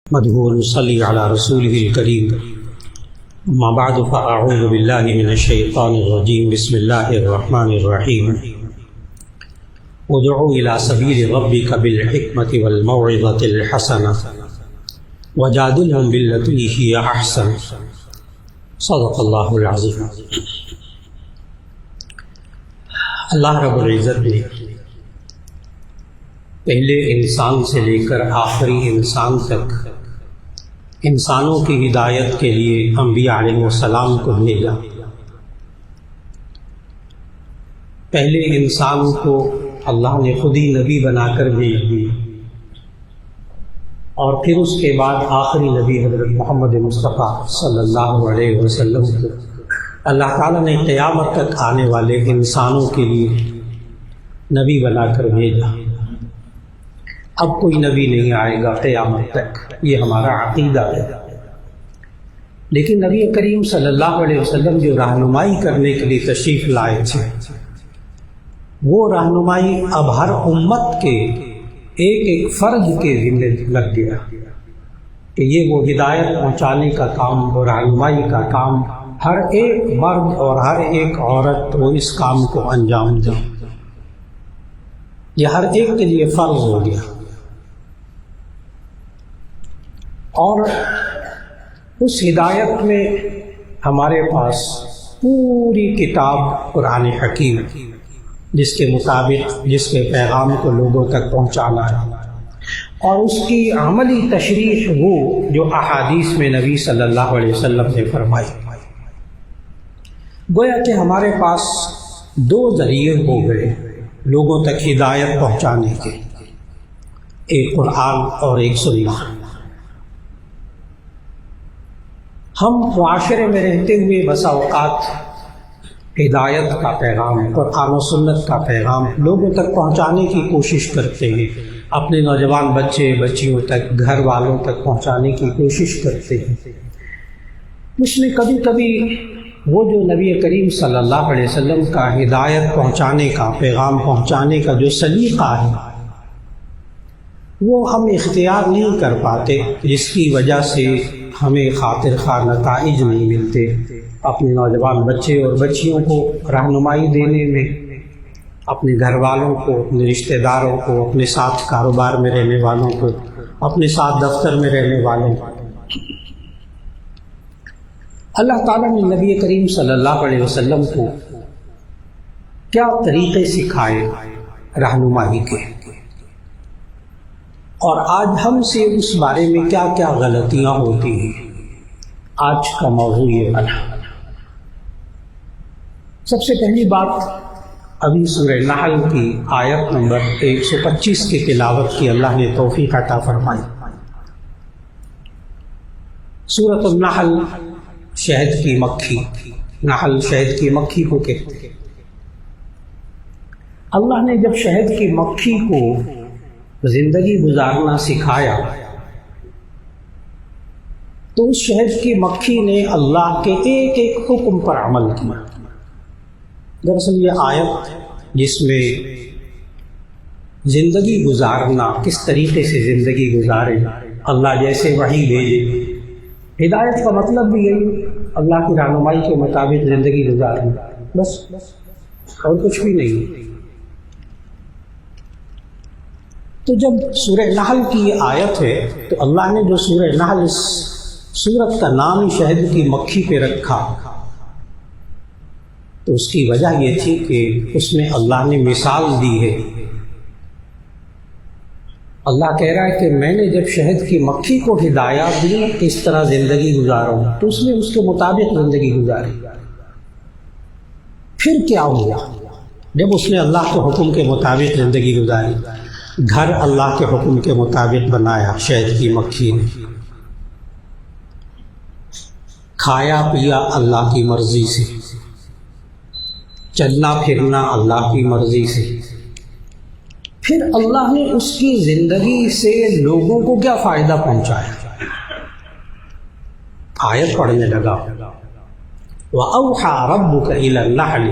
نحمده ونصلي على رسوله الكريم اما بعد فاعوذ بالله من الشيطان الرجيم بسم الله الرحمن الرحيم ادع الى سبيل ربك بالحكمة والموعظة الحسنة وجادلهم بالتي هي احسن صدق الله العظيم۔ اللہ رب العزت نے پہلے انسان سے لے کر آخری انسان تک انسانوں کی ہدایت کے لیے انبیاء علیہ السلام کو بھیجا۔ پہلے انسان کو اللہ نے خود ہی نبی بنا کر بھیج دی، اور پھر اس کے بعد آخری نبی حضرت محمد مصطفیٰ صلی اللہ علیہ وسلم کو اللہ تعالیٰ نے قیامت تک آنے والے انسانوں کے لیے نبی بنا کر بھیجا۔ اب کوئی نبی نہیں آئے گا قیامت تک، یہ ہمارا عقیدہ ہے، لیکن نبی کریم صلی اللہ علیہ وسلم جو رہنمائی کرنے کے لیے تشریف لائے تھے، وہ رہنمائی اب ہر امت کے ایک ایک فرد کے ذمہ لگ گیا کہ یہ وہ ہدایت پہنچانے کا کام، وہ رہنمائی کا کام ہر ایک مرد اور ہر ایک عورت وہ اس کام کو انجام دیں۔ یہ ہر ایک کے لیے فرض ہو گیا، اور اس ہدایت میں ہمارے پاس پوری کتاب قرآن حکیم، جس کے مطابق جس کے پیغام کو لوگوں تک پہنچانا ہے، اور اس کی عملی تشریح وہ جو احادیث میں نبی صلی اللہ علیہ وسلم نے فرمائی۔ گویا کہ ہمارے پاس دو ذریعے ہو گئے لوگوں تک ہدایت پہنچانے کے، ایک قرآن اور ایک سنت۔ ہم معاشرے میں رہتے ہوئے بسا اوقات ہدایت کا پیغام، قرآن و سنت کا پیغام لوگوں تک پہنچانے کی کوشش کرتے ہیں، اپنے نوجوان بچے بچیوں تک، گھر والوں تک پہنچانے کی کوشش کرتے ہیں۔ اس میں کبھی کبھی وہ جو نبی کریم صلی اللہ علیہ وسلم کا ہدایت پہنچانے کا، پیغام پہنچانے کا جو سلیقہ ہے، وہ ہم اختیار نہیں کر پاتے، جس کی وجہ سے ہمیں خاطر خواہ نتائج نہیں ملتے۔ اپنے نوجوان بچے اور بچیوں کو رہنمائی دینے میں، اپنے گھر والوں کو، اپنے رشتہ داروں کو، اپنے ساتھ کاروبار میں رہنے والوں کو، اپنے ساتھ دفتر میں رہنے والوں کو، اللہ تعالیٰ نے نبی کریم صلی اللہ علیہ وسلم کو کیا طریقے سکھائے رہنمائی کے، اور آج ہم سے اس بارے میں کیا کیا غلطیاں ہوتی ہیں، آج کا موضوع یہ بنا۔ سب سے پہلی بات، ابھی سورہ نحل کی آیت نمبر 125 کی تلاوت کی اللہ نے توفیق عطا فرمائی۔ سورۃ النحل شہد کی مکھی، نحل شہد کی مکھی کو کہتے ہیں۔ اللہ نے جب شہد کی مکھی کو زندگی گزارنا سکھایا تو اس شہد کی مکھی نے اللہ کے ایک ایک حکم پر عمل کیا۔ دراصل یہ آیت جس میں زندگی گزارنا، کس طریقے سے زندگی گزارے، اللہ جیسے وحی بھیجے، ہدایت کا مطلب بھی یہی، اللہ کی رہنمائی کے مطابق زندگی گزارنا، بس اور کچھ بھی نہیں۔ تو جب سورہ نحل کی یہ آیت ہے تو اللہ نے جو سورہ نحل اس سورت کا نام ہی شہد کی مکھی پہ رکھا، تو اس کی وجہ یہ تھی کہ اس میں اللہ نے مثال دی ہے۔ اللہ کہہ رہا ہے کہ میں نے جب شہد کی مکھی کو ہدایات دی کہ اس طرح زندگی گزارو، تو اس نے اس کے مطابق زندگی گزاری۔ پھر کیا ہوا جب اس نے اللہ کے حکم کے مطابق زندگی گزاری؟ گھر اللہ کے حکم کے مطابق بنایا شہد کی مکھی نے، کھایا پیا اللہ کی مرضی سے، چلنا پھرنا اللہ کی مرضی سے۔ پھر اللہ نے اس کی زندگی سے لوگوں کو کیا فائدہ پہنچایا؟ آیت پڑھنے لگا، وَأَوْحَى رَبُّكَ إِلَى النَّحْلِ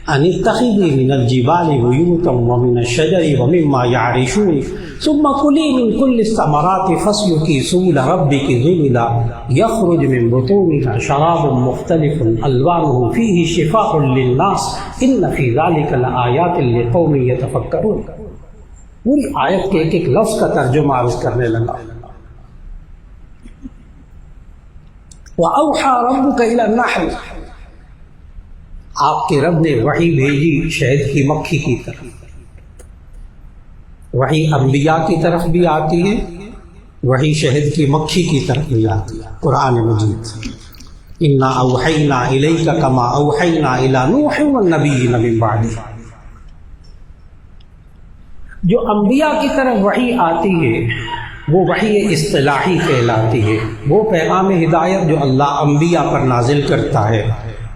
أن اتخذي من الجبال بيوتا ومن الشجر ومما يعرشون ثم كلي من كل الثمرات فاسلكي سبل ربك ذللا يخرج من بطونها شراب مختلف ألوانه فيه شفاء للناس إن في ذلك لآيات لقوم يتفكرون. پوری آیت کے ایک ایک لفظ کا ترجمہ عرض کرنے لگا. وَأَوْحَى رَبُّكَ إِلَى النَّحْلِ، آپ کے رب نے وحی بھیجی شہد کی مکھی کی طرف. وحی انبیاء کی طرف بھی آتی ہے، وحی شہد کی مکھی کی طرف بھی آتی ہے. قرآن مجید اِنَّا أَوْحَيْنَا إِلَيْكَ كَمَا أَوْحَيْنَا إِلَى نُوحٍ وَالنَّبِيِّينَ مِن بَعْدِهِ. جو انبیاء کی طرف وحی آتی ہے وہ وحی اصطلاحی کہلاتی ہے. وہ پیغام ہدایت جو اللہ انبیاء پر نازل کرتا ہے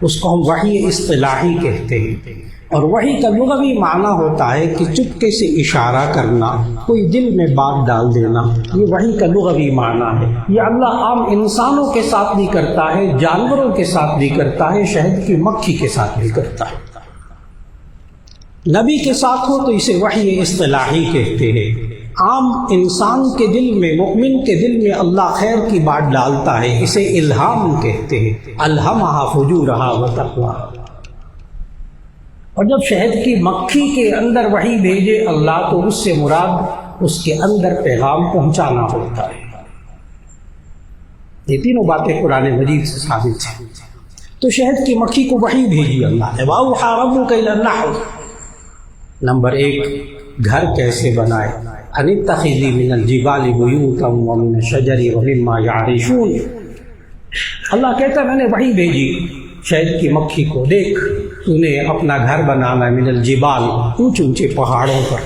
اس کو ہم وحی اصطلاحی کہتے ہیں. اور وحی کا لغوی معنی ہوتا ہے کہ چپکے سے اشارہ کرنا، کوئی دل میں بات ڈال دینا، یہ وحی کا لغوی معنی ہے. یہ اللہ عام انسانوں کے ساتھ بھی کرتا ہے، جانوروں کے ساتھ بھی کرتا ہے، شہد کی مکھی کے ساتھ بھی کرتا ہے. نبی کے ساتھ ہو تو اسے وحی اصطلاحی کہتے ہیں. عام انسان کے دل میں، مومن کے دل میں اللہ خیر کی بات ڈالتا ہے، اسے الہام کہتے ہیں. الہمہا فجورہا وتقواہا. اور جب شہد کی مکھی کے اندر وحی بھیجے اللہ تو اس سے مراد اس کے اندر پیغام پہنچانا ہوتا ہے. یہ تینوں باتیں قرآن مجید سے ثابت ہیں. تو شہد کی مکھی کو وحی بھیجی اللہ نے. وَأَوْحَى رَبُّكَ إِلَى النَّحْلِ. نمبر 1 گھر کیسے بنائے. أَنِ اتَّخِذِي مِنَ الْجِبَالِ بُيُوتًا وَمِنَ الشَّجَرِ وَمِمَّا يَعْرِشُونَ. اللہ کہتا ہے میں نے وحی بھیجی شہد کی مکھی کو، دیکھ تو نے اپنا گھر بنانا ہے من الجبال، اونچے اونچے پہاڑوں پر،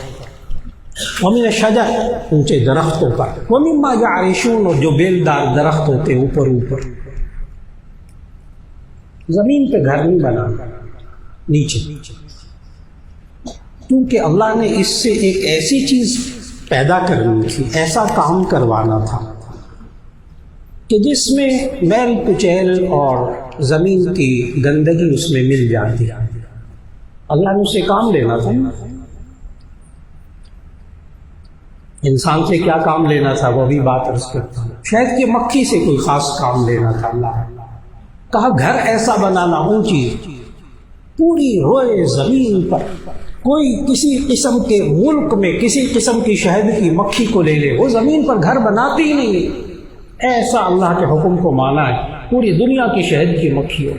ومن الشجر اونچے درختوں پر، ومما يعرشون اور جو بیلدار درخت ہوتے اوپر اوپر. زمین پہ گھر نہیں بنانا، نیچے. کیونکہ اللہ نے اس سے ایک ایسی چیز پیدا کرنی تھی، ایسا کام کروانا تھا کہ جس میں میل کچیل اور زمین کی گندگی اس میں مل جاتی. اللہ نے اسے کام لینا تھا. انسان سے کیا کام لینا تھا وہ بھی بات عرض کرتا ہوں. شہد کی مکھی سے کوئی خاص کام لینا تھا. اللہ کہا گھر ایسا بنانا اونچی پوری روئے زمین پر، کوئی کسی قسم کے ملک میں کسی قسم کی شہد کی مکھی کو لے لے، وہ زمین پر گھر بناتی ہی نہیں. ایسا اللہ کے حکم کو مانا ہے، پوری دنیا کی شہد کی مکھی ہو.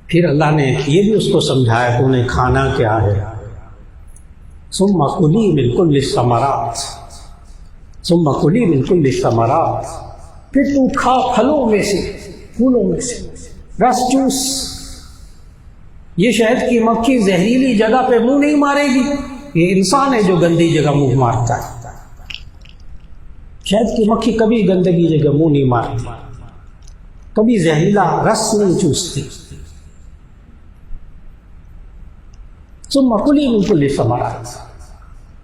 پھر اللہ نے یہ بھی اس کو سمجھایا تو نے کھانا کیا ہے. ثم کلی من کل الثمرات، ثم کلی من کل الثمرات، پھر تو کھا پھلوں میں سے، پھولوں میں سے، رس چوس. یہ شہد کی مکھی زہریلی جگہ پہ منہ نہیں مارے گی. یہ انسان ہے جو گندی جگہ منہ مارتا ہے. شہد کی مکھی کبھی گندگی جگہ منہ نہیں مارتی، کبھی زہریلا رس نہیں چوستی. ثم کلی من کل الثمرات،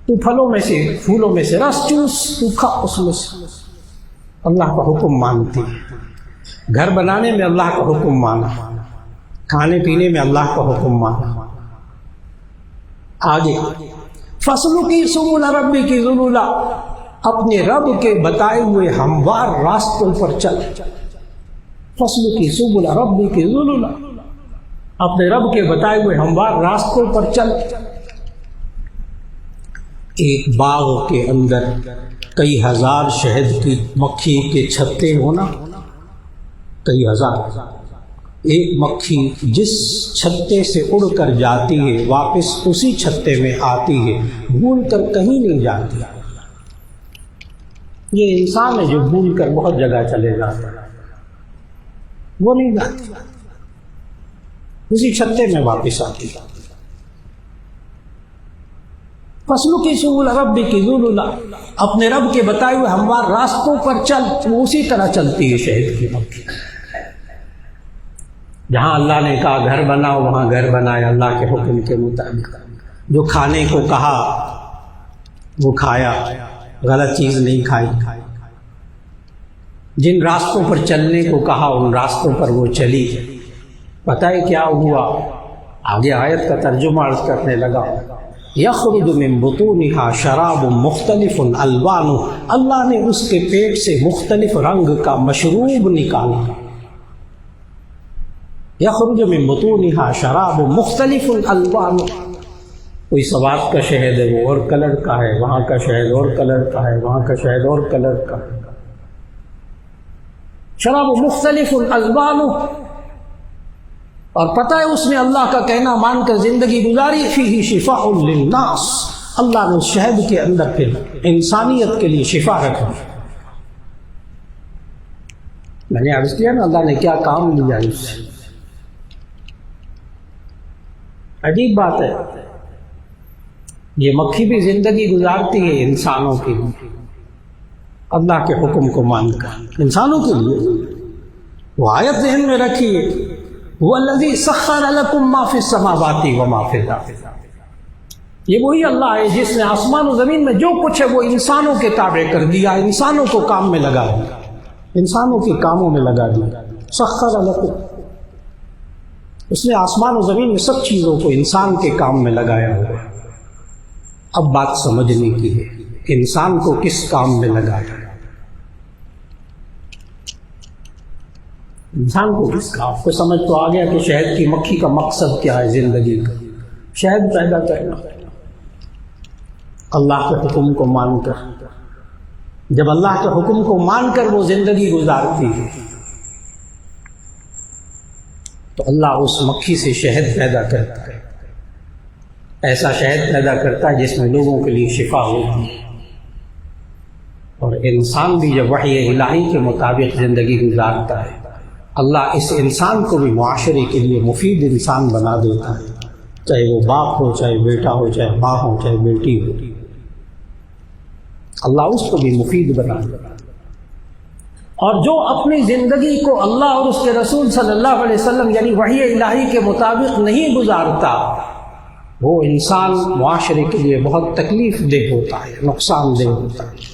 تو پھلوں میں سے، پھولوں میں سے رس چوس، تو کھا اس میں سے. اللہ کا حکم مانتی. گھر بنانے میں اللہ کا حکم مانا، کھانے پینے میں اللہ کا حکم مانا. آگے فَاسْلُكِي سُبُلَ رَبِّكِ ذُلُلًا، اپنے رب کے بتائے ہوئے ہموار راستوں پر چل. فَاسْلُكِي سُبُلَ رَبِّكِ ذُلُلًا، اپنے رب کے بتائے ہوئے ہموار راستوں پر چل. ایک باغ کے اندر کئی ہزار شہد کی مکھی کے چھتے ہونا، کئی ہزار. ایک مکھی جس چھتے سے اڑ کر جاتی ہے واپس اسی چھتے میں آتی ہے، بھول کر کہیں نہیں جاتی. یہ انسان ہے جو بھول کر بہت جگہ چلے جاتا ہے، وہ نہیں جاتی، اسی چھتے میں واپس آتی. فَاسْلُكِي سُبُلَ رَبِّكِ ذُلُلًا، اپنے رب کے بتائے ہوئے ہموار راستوں پر چل. وہ اسی طرح چلتی ہے شہد کی مکھی. جہاں اللہ نے کہا گھر بناؤ وہاں گھر بنایا اللہ کے حکم کے مطابق. جو کھانے کو کہا وہ کھایا، غلط چیز نہیں کھائی. جن راستوں پر چلنے کو کہا ان راستوں پر وہ چلی. پتہ ہے کیا ہوا؟ آگے آیت کا ترجمہ عرض کرنے لگا. یخرج من بطونها شراب مختلف الوان، اللہ نے اس کے پیٹ سے مختلف رنگ کا مشروب نکالا. یخرج من بطونها شراب مختلف الوان، کوئی سوات کا شہد ہے وہ اور کلر کا ہے، وہاں کا شہد اور کلر کا ہے، وہاں کا شہد اور کلر کا ہے. شراب مختلف الالوان، اور پتہ ہے اس نے اللہ کا کہنا مان کر زندگی گزاری. فیہ شفاء للناس، اللہ نے اس شہد کے اندر پھر انسانیت کے لیے شفا رکھا. میں نے عرض کیا نا اللہ نے کیا کام لیا اس سے. عجیب بات ہے، یہ مکھی بھی زندگی گزارتی ہے انسانوں کی، اللہ کے حکم کو مان کر انسانوں کے لیے. وہ آیت ذہن میں رکھیے، وَالَّذِي سَخَّرَ لَكُم مَّا فِي السَّمَاوَاتِ وَمَا فِي الْأَرْضِ، یہ وہی اللہ ہے جس نے آسمان و زمین میں جو کچھ ہے وہ انسانوں کے تابع کر دیا، انسانوں کو کام میں لگا دیا، انسانوں کے کاموں میں لگا دیا. سَخَّرَ لَكُم، اس نے آسمان و زمین میں سب چیزوں کو انسان کے کام میں لگایا ہوا. اب بات سمجھنے کی ہے، انسان کو کس کام میں لگایا؟ انسان کو کس کام؟ کو سمجھ تو آ گیا کہ شہد کی مکھی کا مقصد کیا ہے زندگی کا، شہد پیدا کرنا. اللہ کے حکم کو مان کر، جب اللہ کے حکم کو مان کر وہ زندگی گزارتی ہے تو اللہ اس مکھی سے شہد پیدا کرتا ہے، ایسا شہد پیدا کرتا ہے جس میں لوگوں کے لیے شفا ہوتی ہے. اور انسان بھی جب وحی الہی کے مطابق زندگی گزارتا ہے اللہ اس انسان کو بھی معاشرے کے لیے مفید انسان بنا دیتا ہے، چاہے وہ باپ ہو، چاہے بیٹا ہو، چاہے ماں ہو، چاہے بیٹی ہو، اللہ اس کو بھی مفید بنا دیتا ہے. اور جو اپنی زندگی کو اللہ اور اس کے رسول صلی اللہ علیہ وسلم یعنی وحی الہی کے مطابق نہیں گزارتا وہ انسان معاشرے کے لیے بہت تکلیف دہ ہوتا ہے، نقصان دہ ہوتا ہے.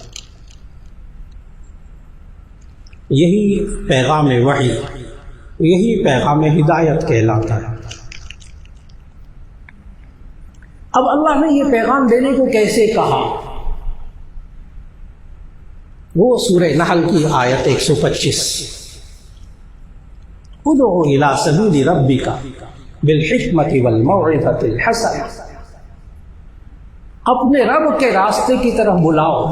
یہی پیغام وحی، یہی پیغام ہدایت کہلاتا ہے. اب اللہ نے یہ پیغام دینے کو کیسے کہا؟ وہ سورہ نحل کی آیت 125، ادعو الی سبیل ربک بالحکمت والموعظۃ الحسنہ، اپنے رب کے راستے کی طرف بلاؤ،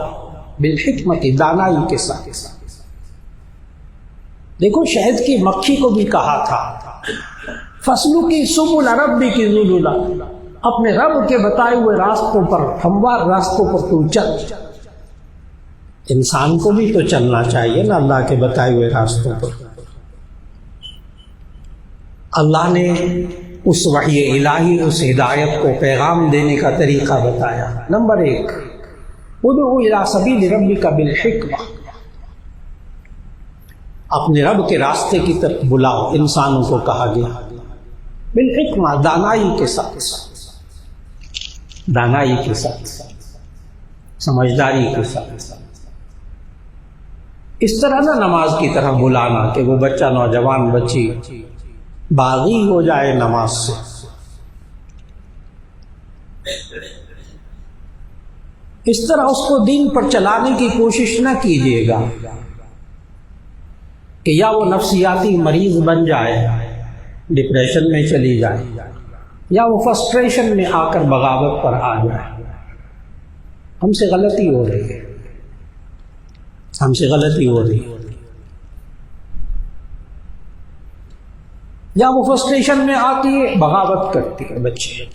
بالحکمت دانائی کے ساتھ. دیکھو شہد کی مکھی کو بھی کہا تھا فَاسْلُكِي سُبُلَ رَبِّكِ ذُلُلًا، اپنے رب کے بتائے ہوئے راستوں پر، ہموار راستوں پر تو چل. انسان کو بھی تو چلنا چاہیے نا اللہ کے بتائے ہوئے راستوں پر. اللہ نے اس وحی الہی، اس ہدایت کو پیغام دینے کا طریقہ بتایا. نمبر 1، ادعو الی سبیل ربک بالحکمہ، اپنے رب کے راستے کی طرف بلاؤ. انسانوں کو کہا گیا بالحکمہ، دانائی کے ساتھ، دانائی کے ساتھ، سمجھداری کے ساتھ. اس طرح نہ نماز کی طرف بلانا کہ وہ بچہ، نوجوان بچی باغی ہو جائے نماز سے. اس طرح اس کو دین پر چلانے کی کوشش نہ کیجیے گا کہ یا وہ نفسیاتی مریض بن جائے، ڈپریشن میں چلی جائے، یا وہ فرسٹریشن میں آ کر بغاوت پر آ جائے. ہم سے غلطی ہو رہی ہے، ہم سے غلطی ہو رہی ہے. یا وہ فرسٹریشن میں آتی ہے، بغاوت کرتی ہے. بچے،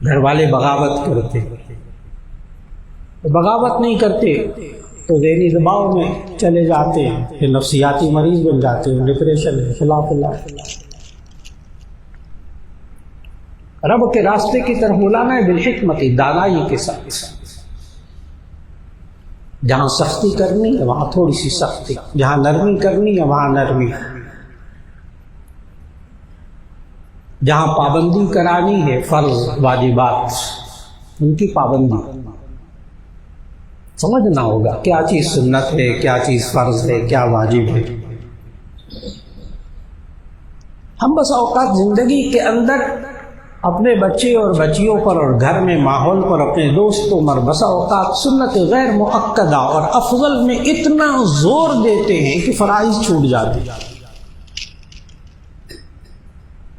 گھر والے بغاوت کرتے، بغاوت نہیں کرتے تو ذہنی دباؤ میں چلے جاتے ہیں، پھر نفسیاتی مریض بن جاتے ہیں، ڈپریشن ہے. خلاف اللہ، رب کے راستے کی طرف بلانا ہے بالحکمت، دانائی کے ساتھ. جہاں سختی کرنی ہے وہاں تھوڑی سی سختی، جہاں نرمی کرنی ہے وہاں نرمی، جہاں پابندی کرانی ہے فرض واجبات ان کی پابندی، سمجھنا ہوگا کیا چیز سنت ہے، کیا چیز فرض ہے، کیا واجب ہے۔ ہم بس اوقات زندگی کے اندر اپنے بچے اور بچیوں پر اور گھر میں ماحول پر، اپنے دوستوں پر بسا اوقات سنت غیر مؤکدہ اور افضل میں اتنا زور دیتے ہیں کہ فرائض چھوٹ جاتے ہیں۔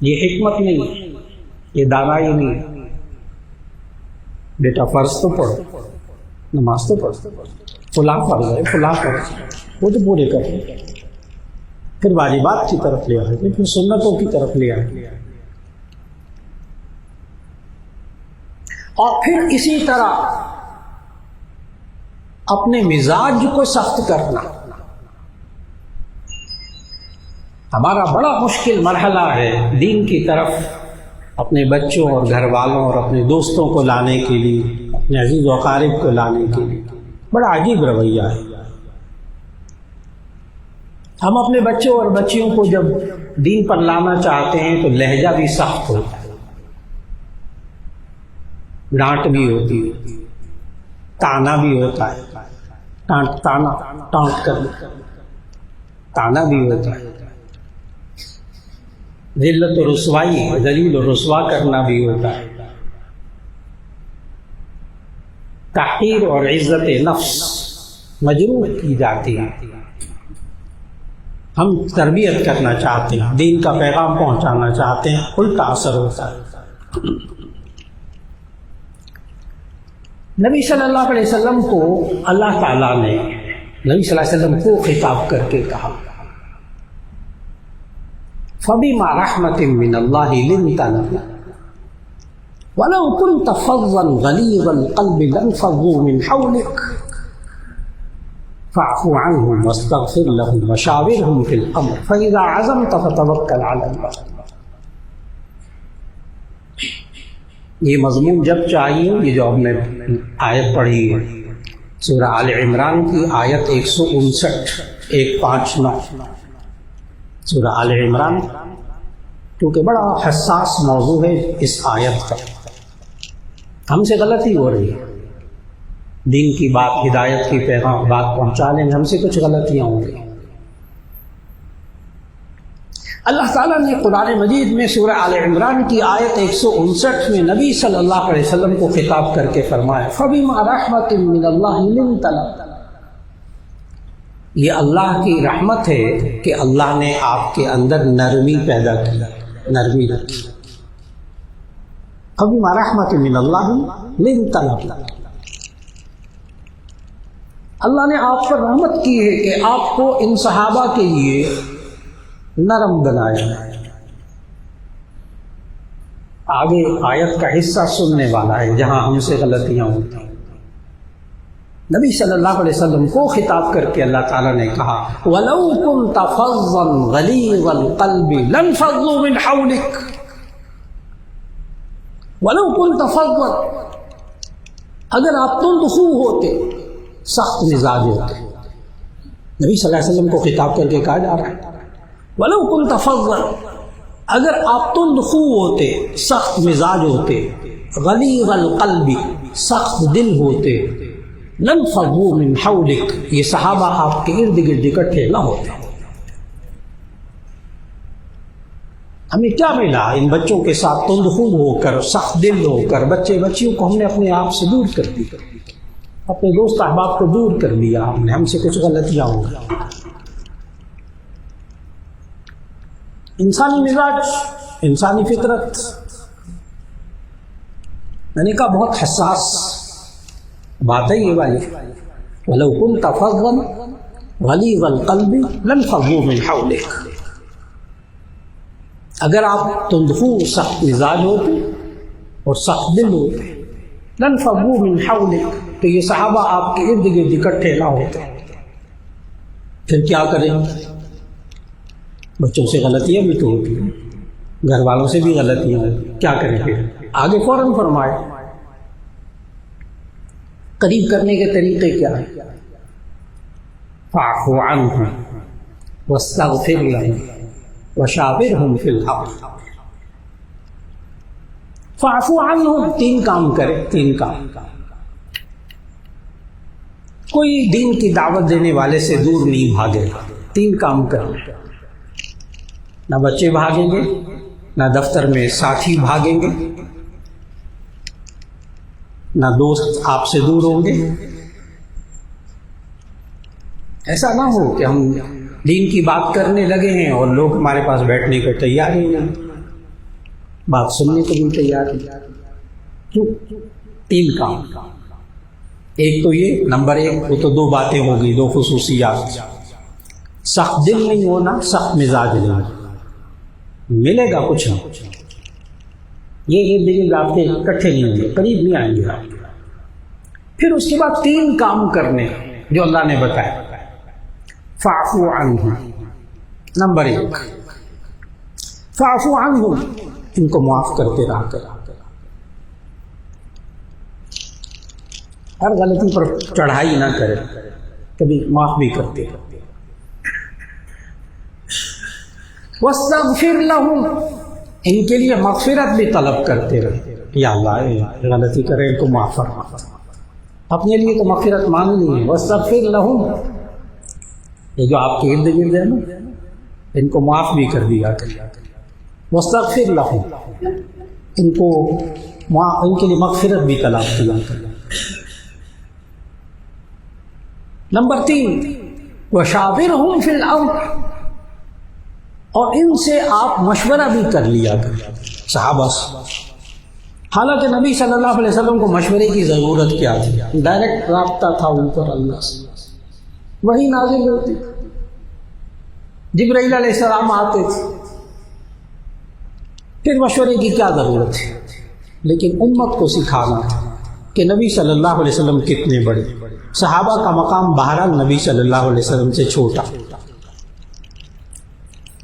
یہ حکمت نہیں، یہ دانائی نہیں۔ بیٹا فرض تو پڑھو، نماز تو پڑھو، فلاں فرض ہے، فلاں فرض ہے، وہ تو پورے کرو، پھر واجبات کی طرف لے آئے، پھر سنتوں کی طرف لے آئے، اور پھر اسی طرح اپنے مزاج کو سخت کرنا۔ ہمارا بڑا مشکل مرحلہ ہے دین کی طرف اپنے بچوں اور گھر والوں اور اپنے دوستوں کو لانے کے لیے، اپنے عزیز و اقارب کو لانے کے لیے۔ بڑا عجیب رویہ ہے۔ ہم اپنے بچوں اور بچیوں کو جب دین پر لانا چاہتے ہیں تو لہجہ بھی سخت ہوتا ہے، ڈانٹ بھی ہوتی ہے، تانا بھی ہوتا ہے، ٹانٹ کر تانا بھی ہوتا ہے، ذلت و رسوائی، ذلیل و رسوا کرنا بھی ہوتا ہے، تحقیر اور عزت نفس مجروح کی جاتی ہے۔ ہم تربیت کرنا چاہتے ہیں، دین کا پیغام پہنچانا چاہتے ہیں، الٹا اثر ہوتا ہے۔ نبی صلی اللہ علیہ وسلم کو اللہ تعالیٰ نے نبی صلی اللہ علیہ وسلم کو خطاب کر کے کہا، فَبِمَا رَحْمَةٍ مِّنَ اللَّهِ لِنْتَ لَهُمْ وَلَوْ كُنْتَ فَظًّا غَلِيظَ الْقَلْبِ لَانفَضُّوا مِنْ حَوْلِكَ فَاعْفُ عَنْهُمْ وَاسْتَغْفِرْ لَهُمْ وَشَاوِرْهُمْ فِي الْأَمْرِ فَإِذَا عَزَمْتَ فَتَوَكَّلْ عَلَى اللَّهِ۔ یہ مضمون جب چاہیے، یہ جو ہم نے آیت پڑھی ہے سورہ آل عمران کی آیت 159 159 سورہ آل عمران، کیونکہ بڑا حساس موضوع ہے اس آیت کا۔ ہم سے غلطی ہو رہی ہے، دین کی بات، ہدایت کی پیغام بات پہنچا لیں، ہم سے کچھ غلطیاں ہوں گی۔ اللہ تعالیٰ نے قرآن مجید میں سورہ آل عمران کی آیت 159 میں نبی صلی اللہ علیہ وسلم کو خطاب کر کے فرمایا، فَبِمَا رَحْمَةٍ مِّنَ اللَّهِ لِنْتَ لَهُمْ۔ یہ اللہ کی رحمت ہے کہ اللہ نے آپ کے اندر نرمی پیدا کی، نرمی رکھی۔ فَبِمَا رَحْمَةٍ مِّنَ اللَّهِ لِنْتَ لَهُمْ۔ اللہ نے آپ پر رحمت کی ہے کہ آپ کو ان صحابہ کے لیے نرم بنایا۔ آگے آیت کا حصہ سننے والا ہے جہاں ہم سے غلطیاں ہوتی ہیں۔ نبی صلی اللہ علیہ وسلم کو خطاب کر کے اللہ تعالیٰ نے کہا، وَلَوْ كُنْتَ فَظًّا غَلِيظَ الْقَلْبِ لَانفَضُّوا مِنْ حَوْلِكَ۔ وَلَوْ كُنْتَ فَظًّا، اگر آپ تند خو ہوتے، سخت مزاج ہوتے۔ نبی صلی اللہ علیہ وسلم کو خطاب کر کے کہا جا رہا ہے، وَلَوْ كُنْتَ فَظًّا، اگر آپ تند خو ہوتے، سخت مزاج ہوتے، غلیظ القلب، سخت دل ہوتے، لَانفَضُّوا مِنْ حَوْلِكَ، یہ صحابہ آپ کے ارد گرد اکٹھے نہ ہوتے۔ ہمیں کیا ملا ان بچوں کے ساتھ تند خو ہو کر، سخت دل ہو کر؟ بچے بچیوں کو ہم نے اپنے آپ سے دور کر دیا، اپنے دوست احباب کو دور کر دیا ہم سے کچھ غلطیاں ہوں گی۔ انسانی مزاج، انسانی فطرت، میں نے کہا بہت حساس بات ہے یہ والی۔ وَلَوْ كُنْتَ فَظًّا غَلِيظَ الْقَلْبِ لَانفَضُّوا مِنْ حَوْلِكَ، اگر آپ تندخو، سخت مزاج ہوتے اور سخت دل ہوتے، لَانفَضُّوا مِنْ حَوْلِكَ، تو یہ صحابہ آپ کے ارد گرد اکٹھے نہ ہوتے۔ پھر کیا کریں؟ بچوں سے غلطیاں بھی تو ہوتی ہیں، گھر والوں سے بھی غلطیاں ہوتی، کیا کریں؟ پھر آگے فوراً فرمائے قریب کرنے کے طریقے کیا ہیں؟ فَاعْفُ عَنْهُمْ وَاسْتَغْفِرْ لَهُمْ وَشَاوِرْهُمْ فِي الْأَمْرِ۔ فَاعْفُ عَنْهُمْ، تین کام کرے، تین کام۔ کوئی دین کی دعوت دینے والے سے دور نہیں بھاگے گا. 3 کام کرنے، نہ بچے بھاگیں گے، نہ دفتر میں ساتھی بھاگیں گے، نہ دوست آپ سے دور ہوں گے. ایسا نہ ہو کہ ہم دین کی بات کرنے لگے ہیں اور لوگ ہمارے پاس بیٹھنے کو تیار ہی نہیں، بات سننے کو بھی تیار نہیں. کیوں؟ 3 کام. ایک تو یہ، نمبر 1 وہ تو 2 باتیں ہوگی، 2 خصوصیات. سخت دل نہیں ہونا، سخت مزاج نہیں ہونا. ملے گا کچھ نہیں، یہ ارد گرد آپ کے اکٹھے نہیں ہوں گے، قریب نہیں آئیں گے آپ. پھر اس کے بعد 3 کام کرنے جو اللہ نے بتایا. فاعفو عنہم، نمبر 1 فاعفو عنہم، ان کو معاف کرتے رہا کر. ہر غلطی پر چڑھائی نہ کرے، کبھی معاف بھی کرتے. واستغفر لہم، ان کے لیے مغفرت بھی طلب کرتے رہے. یا اللہ غلطی کرے ان کو معاف فرما. اپنے لیے تو مغفرت مانگنی ہے. واستغفر لہم، یہ جو آپ کے ارد گرد ہے نا، ان کو معاف بھی کر دیا کرے. واستغفر لہم، ان کے لیے مغفرت بھی طلب کیا کرے. نمبر 3 وشاورہم فی الامر، اور ان سے آپ مشورہ بھی کر لیا کریں. صحابہ حالانکہ نبی صلی اللہ علیہ وسلم کو مشورے کی ضرورت کیا تھی؟ ڈائریکٹ رابطہ تھا اوپر اللہ سے، وہی نازل ہوتی، جبرائیل علیہ السلام آتے تھے، پھر مشورے کی کیا ضرورت ہے؟ لیکن امت کو سکھانا تھا کہ نبی صلی اللہ علیہ وسلم کتنے بڑے. صحابہ کا مقام بہرحال نبی صلی اللہ علیہ وسلم سے چھوٹا،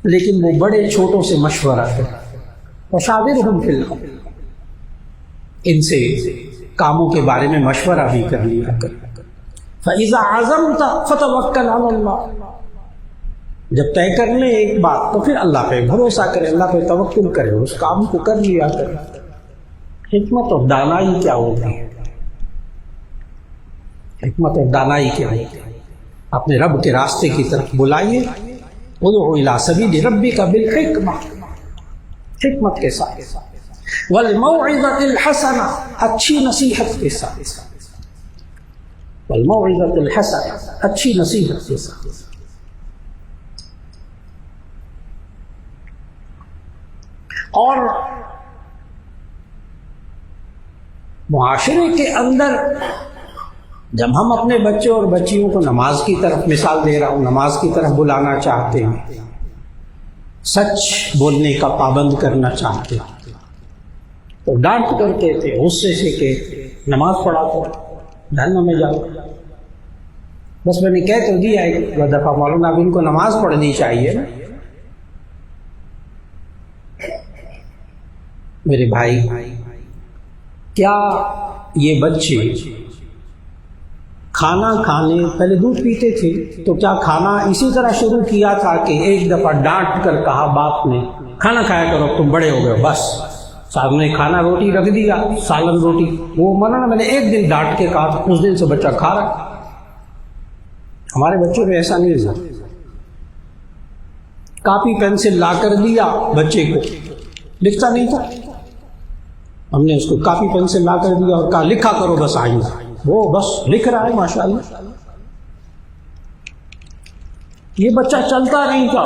لیکن وہ بڑے چھوٹوں سے مشورہ کریں. وشاورہم فی الامر، ان سے کاموں کے بارے میں مشورہ بھی کر لیا کریں. فَإِذَا عَزَمْتَ فَتَوَكَّلْ عَلَى اللَّهِ، جب طے کر لیں ایک بات تو پھر اللہ پہ بھروسہ کرے، اللہ پہ توکل کرے، اس کام کو کر لیا کرے. حکمت اور دانائی کیا ہوتی ہے؟ حکمت اور دانائی کیا ہوتی ہے؟ اپنے رب کے راستے کی طرف بلائیے. ادعو الی سبیل ربک بالحکمہ، حکمت کے ساتھ، والموعظۃ الحسنہ، اچھی نصیحت کے ساتھ، والموعظۃ الحسنہ، اچھی نصیحت کے ساتھ. اور معاشرے کے اندر جب ہم اپنے بچے اور بچیوں کو نماز کی طرف، مثال دے رہا ہوں، نماز کی طرف بلانا چاہتے ہیں، سچ بولنے کا پابند کرنا چاہتے ہیں، تو ڈانٹ کر کہتے، غصے سے کہتے، نماز پڑھا کر جہنم میں جاؤ. بس میں نے کہہ تو دیا ایک دفعہ، مولانا اب ان کو نماز پڑھنی چاہیے نا. میرے بھائی، کیا یہ بچے کھانا کھانے پہلے دودھ پیتے تھے تو کیا کھانا اسی طرح شروع کیا تھا کہ ایک دفعہ ڈانٹ کر کہا باپ نے کھانا کھایا کرو تم بڑے ہو گئے، بس صاحب نے کھانا روٹی رکھ دیا، سالن روٹی، وہ مولانا میں نے ایک دن ڈانٹ کے کہا تھا، اس دن سے بچہ کھا رہا. ہمارے بچوں میں ایسا نہیں ہوا. کاپی پینسل لا کر دیا بچے کو، لکھتا نہیں تھا، ہم نے اس کو کاپی پینسل لا کر دیا اور کہا لکھا کرو بس آئندہ، وہ بس لکھ رہا ہے ماشاءاللہ. یہ بچہ چلتا نہیں تھا،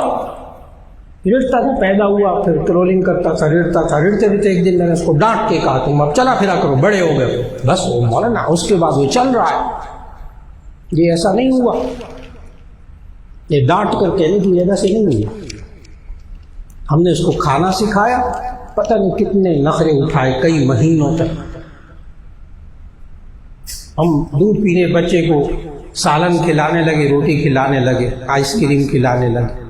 رڑتا تھا، پیدا ہوا پھر کرولنگ کرتا تھا، رڑتا تھا، رڑتے رڑتے ایک دن میں نے اس کو ڈانٹ کے کہا تم اب چلا پھرا کرو، بڑے ہو گئے، بس وہ مولانا اس کے بعد وہ چل رہا ہے. یہ ایسا نہیں ہوا، یہ ڈانٹ کر کہنے کی وجہ سے نہیں ہوا. ہم نے اس کو کھانا سکھایا، پتہ نہیں کتنے نخرے اٹھائے کئی مہینوں تک. ہم دودھ پینے بچے کو سالن کھلانے لگے، روٹی کھلانے لگے، آئس کریم کھلانے لگے.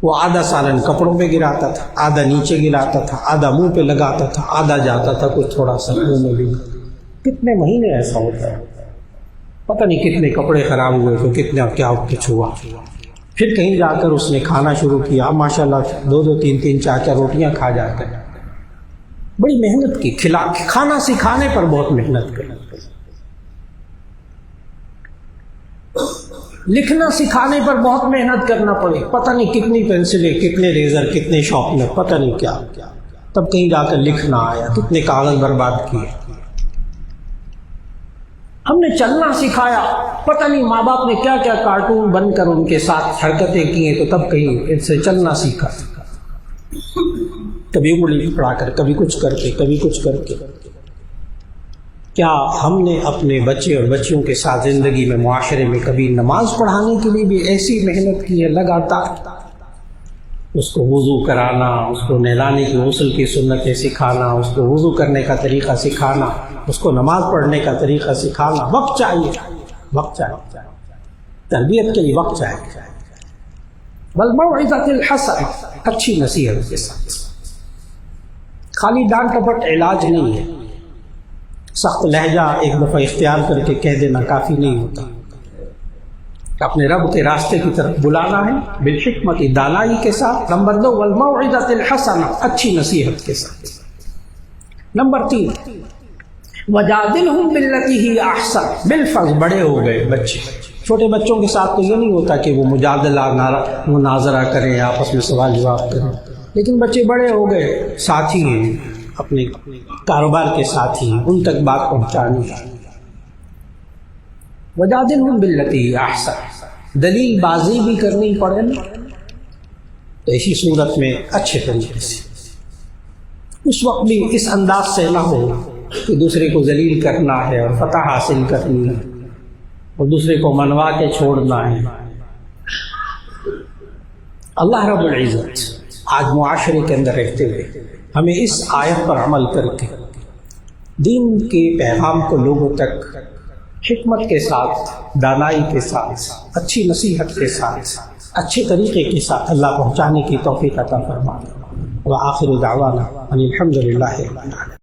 وہ آدھا سالن کپڑوں پہ گراتا تھا، آدھا نیچے گراتا تھا، آدھا منہ پہ لگاتا تھا، آدھا جاتا تھا کچھ تھوڑا سا منہ میں بھی. کتنے مہینے ایسا ہوتا ہے، پتہ نہیں کتنے کپڑے خراب ہوئے تو کتنا کیا کچھ ہوا. پھر کہیں جا کر اس نے کھانا شروع کیا، ماشاءاللہ 2 3 4 روٹیاں کھا جاتا ہے. بڑی محنت کی، کھانا سکھانے پر بہت محنت کی. لکھنا سکھانے پر بہت محنت کرنا پڑے، پتہ نہیں کتنی پینسلیں، کتنے ریزر، کتنے شارپنر، پتہ نہیں کیا، تب کہیں جا کر لکھنا آیا، کتنے کاغذ برباد کیے۔ ہم نے چلنا سکھایا، پتہ نہیں ماں باپ نے کیا کیا کارٹون بن کر ان کے ساتھ حرکتیں کی ہیں، تو تب کہیں ان سے چلنا سیکھا، کبھی انگلی پڑا کر، کبھی کچھ کر کے، کبھی کچھ کر کے۔ کیا ہم نے اپنے بچے اور بچیوں کے ساتھ زندگی میں، معاشرے میں کبھی نماز پڑھانے کے لیے بھی ایسی محنت کی ہے لگاتار؟ اس کو وضو کرانا، اس کو نہلانے کی غسل کی سنتیں سکھانا، اس کو وضو کرنے کا طریقہ سکھانا، اس کو نماز پڑھنے کا طریقہ سکھانا، وقت چاہیے، وقت چاہیے، تربیت کے لیے وقت چاہیے۔ والموعظۃ الحسنہ، اچھی نصیحت کے ساتھ، خالی ڈانٹ ڈپٹ علاج نہیں ہے، سخت لہجہ ایک دفعہ اختیار کر کے کہہ دینا کافی نہیں ہوتا، اپنے رب کے راستے کی طرف بلانا ہے بالحکمت، دانائی کے ساتھ۔ نمبر 2 والموعظۃ الحسنہ، اچھی نصیحت کے ساتھ۔ نمبر 3 وجادلہم باللتی ہی احسن، بالفرض بڑے ہو گئے بچے، چھوٹے بچوں کے ساتھ تو یہ نہیں ہوتا کہ وہ مجادلہ مناظرہ کریں، آپس میں سوال جواب کریں، لیکن بچے بڑے ہو گئے، ساتھی ہیں، اپنے کاروبار کے ساتھی ہیں، ان تک بات پہنچانی ہے۔ وجادلہم باللتی ہی احسن، دلیل بازی بھی کرنی پڑے نا، تو اسی صورت میں اچھے طریقے سے، اس وقت بھی اس انداز سے نہ ہو کہ دوسرے کو ذلیل کرنا ہے اور فتح حاصل کرنی ہے اور دوسرے کو منوا کے چھوڑنا ہے۔ اللہ رب العزت آج معاشرے کے اندر رہتے ہوئے ہمیں اس آیت پر عمل کر کے دین کے پیغام کو لوگوں تک حکمت کے ساتھ، دانائی کے ساتھ، اچھی نصیحت کے ساتھ، اچھے طریقے کے ساتھ اللہ پہنچانے کی توفیق عطا فرمائے۔ وآخر دعوانا ان الحمد للہ رب العالمین۔